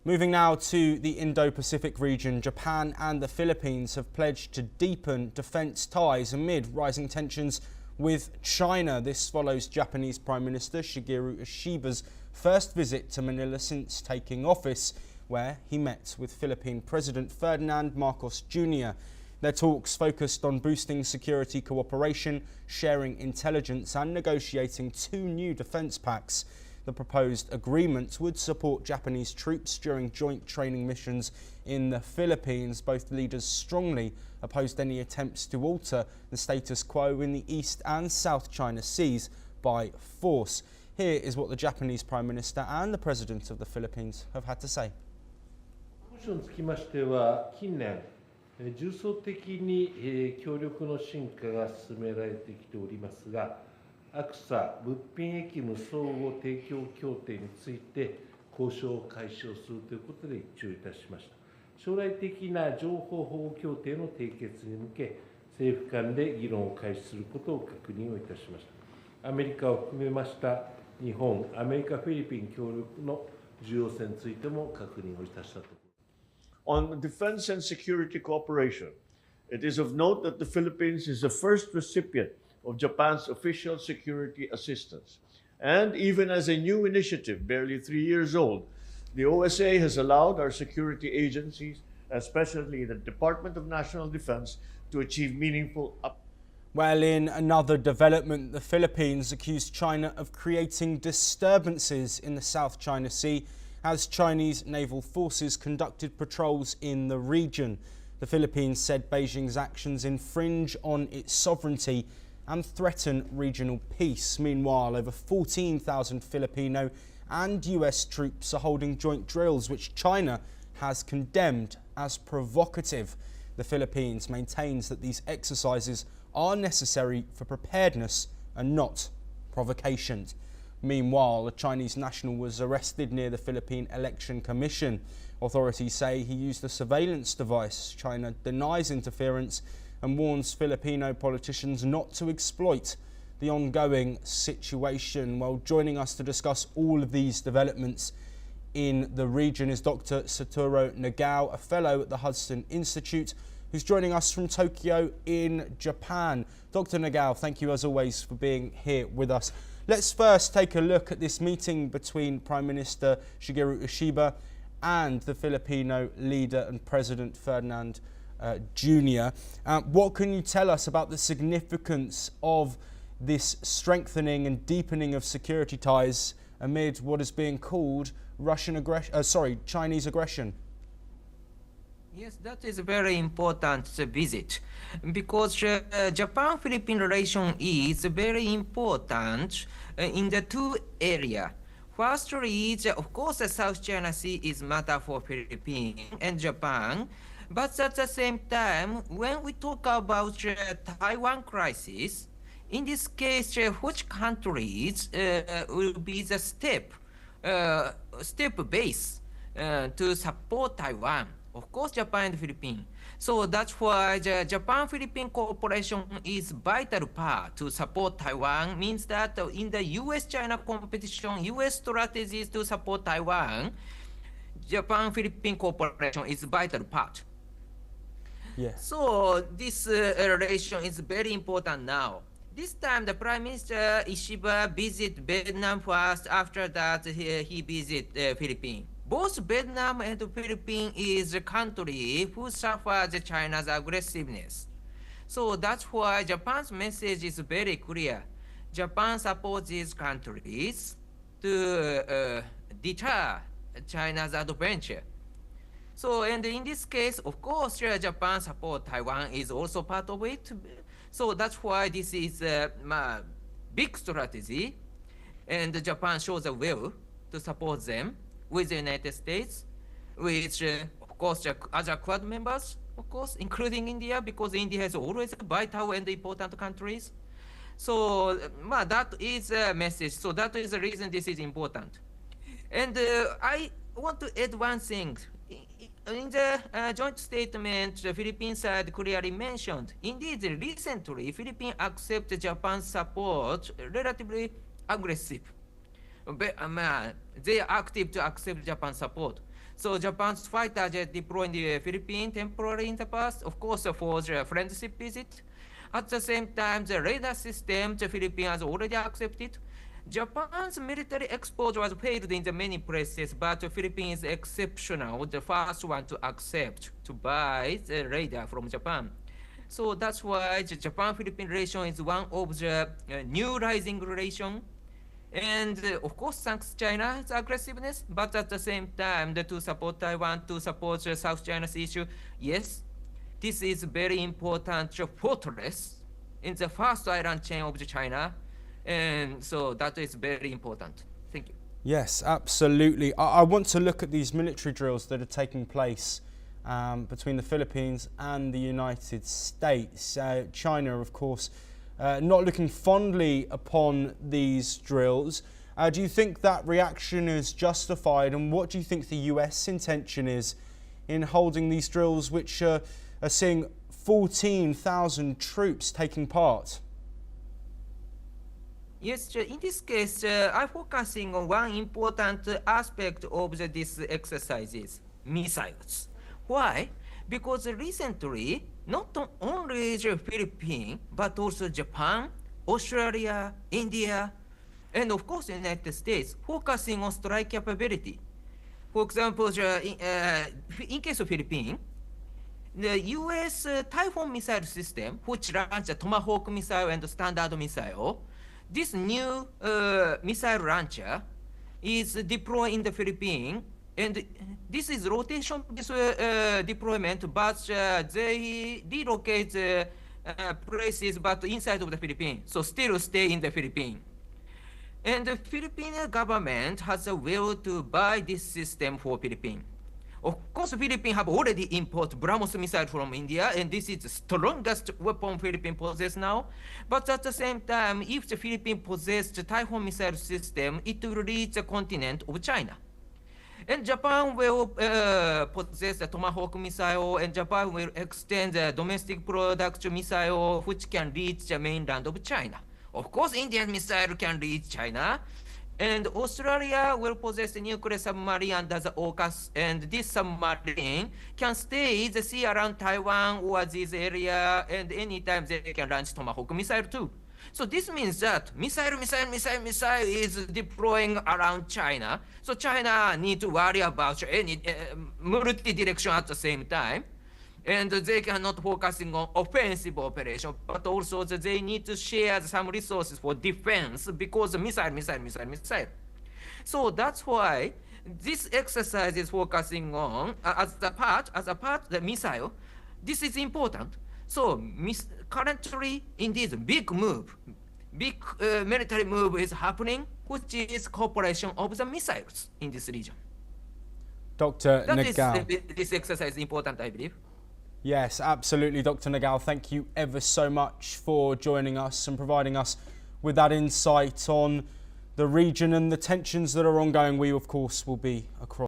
Moving now to the Indo-Pacific region, Japan and the Philippines have pledged to deepen defence ties amid rising tensions with China. This follows Japanese Prime Minister Shigeru Ishiba's first visit to Manila since taking office, where he met with Philippine President Ferdinand Marcos Jr. Their talks focused on boosting security cooperation, sharing intelligence and negotiating two new defence pacts. The proposed agreement would support Japanese troops during joint training missions in the Philippines. Both leaders strongly opposed any attempts to alter the status quo in the East and South China Seas by force. Here is what the Japanese Prime Minister and the President of the Philippines have had to say. 重層的に協力の進化が進められてきておりますが、ACSA物品役務相互提供協定について交渉を開始をするということで一致をいたしました。将来的な情報保護協定の締結に向け、政府間で議論を開始することを確認をいたしました。アメリカを含めました日本、アメリカ、フィリピン協力の重要性についても確認をいたしたところ。On defense and security cooperation, it is of note that the Philippines is the first recipient of Japan's official security assistance. And even as a new initiative, barely 3 years old, the OSA has allowed our security agencies, especially the Department of National Defense, to achieve meaningful Well, in another development, the Philippines accused China of creating disturbances in the South China Sea as Chinese naval forces conducted patrols in the region. The Philippines said Beijing's actions infringe on its sovereignty and threaten regional peace. Meanwhile, over 14,000 Filipino and US troops are holding joint drills, which China has condemned as provocative. The Philippines maintains that these exercises are necessary for preparedness and not provocations. Meanwhile, a Chinese national was arrested near the Philippine Election Commission. Authorities say he used a surveillance device. China denies interference and warns Filipino politicians not to exploit the ongoing situation. Well, joining us to discuss all of these developments in the region is Dr. Satoru Nagao, a fellow at the Hudson Institute, who's joining us from Tokyo in Japan. Dr. Nagao, thank you as always for being here with us. Let's first take a look at this meeting between Prime Minister Shigeru Ishiba and the Filipino leader and President Ferdinand Jr. What can you tell us about the significance of this strengthening and deepening of security ties amid what is being called Chinese aggression? Yes, that is a very important visit because Japan-Philippine relation is very important in the two areas. Firstly, of course, the South China Sea is matter for Philippines and Japan, but at the same time, when we talk about Taiwan crisis, in this case, which countries will be the step base to support Taiwan? Of course, Japan and Philippines. So that's why the Japan-Philippine cooperation is vital part to support Taiwan. Means that in the U.S.-China competition, U.S. strategies to support Taiwan, Japan-Philippine cooperation is vital part. Yes. So this relation is very important now. This time, the Prime Minister Ishiba visit Vietnam first. After that, he visit Philippines. Both Vietnam and the Philippines is a country who suffers China's aggressiveness. So that's why Japan's message is very clear. Japan supports these countries to deter China's adventure. So, and in this case, of course, Japan support Taiwan is also part of it. So that's why this is a big strategy, and Japan shows a will to support them with the United States, which, of course, other Quad members, of course, including India, because India is always vital and important countries. So that is a message. So that is the reason this is important. And I want to add one thing. In the joint statement, the Philippines side clearly mentioned, indeed, recently, Philippines accept Japan's support relatively aggressive. they are active to accept Japan's support. So Japan's fighter jet deployed in the Philippines temporarily in the past, of course, for the friendship visit. At the same time, the radar system the Philippines has already accepted. Japan's military exposure was failed in the many places, but the Philippines is exceptional, the first one to accept to buy the radar from Japan. So that's why the Japan-Philippine relation is one of the new rising relation. And of course, thanks China's aggressiveness, but at the same time, to support Taiwan, to support the South China Sea issue, yes, this is very important fortress in the first island chain of China. And so that is very important. Thank you. Yes, absolutely. I want to look at these military drills that are taking place between the Philippines and the United States. China, of course, not looking fondly upon these drills. Do you think that reaction is justified, and what do you think the US intention is in holding these drills, which are seeing 14,000 troops taking part? Yes, in this case, I'm focusing on one important aspect of these exercises, missiles. Why? Because recently, not only the Philippines, but also Japan, Australia, India, and of course the United States, focusing on strike capability. For example, in case of Philippines, the US Typhoon missile system, which launches Tomahawk missile and Standard missile, this new missile launcher is deployed in the Philippines, and this is rotation-based deployment, but they relocate places but inside of the Philippines, so still stay in the Philippines. And the Philippine government has a will to buy this system for Philippines. Of course, Philippines have already imported BrahMos missile from India, and this is the strongest weapon Philippines possess now. But at the same time, if the Philippines possess the Typhoon missile system, it will reach the continent of China. And Japan will possess the Tomahawk missile, and Japan will extend the domestic production missile, which can reach the mainland of China. Of course, Indian missile can reach China. And Australia will possess a nuclear submarine under the AUKUS, and this submarine can stay in the sea around Taiwan or this area, and anytime they can launch Tomahawk missile too. So this means that missile is deploying around China. So China need to worry about any multi-direction at the same time. And they cannot focusing on offensive operation, but also they need to share some resources for defense because missile. So that's why this exercise is focusing on as a part the missile. This is important. So currently, indeed, big military move is happening, which is cooperation of the missiles in this region. Dr. Nagao. This exercise is important, I believe. Yes, absolutely, Dr. Nagao. Thank you ever so much for joining us and providing us with that insight on the region and the tensions that are ongoing. We, of course, will be across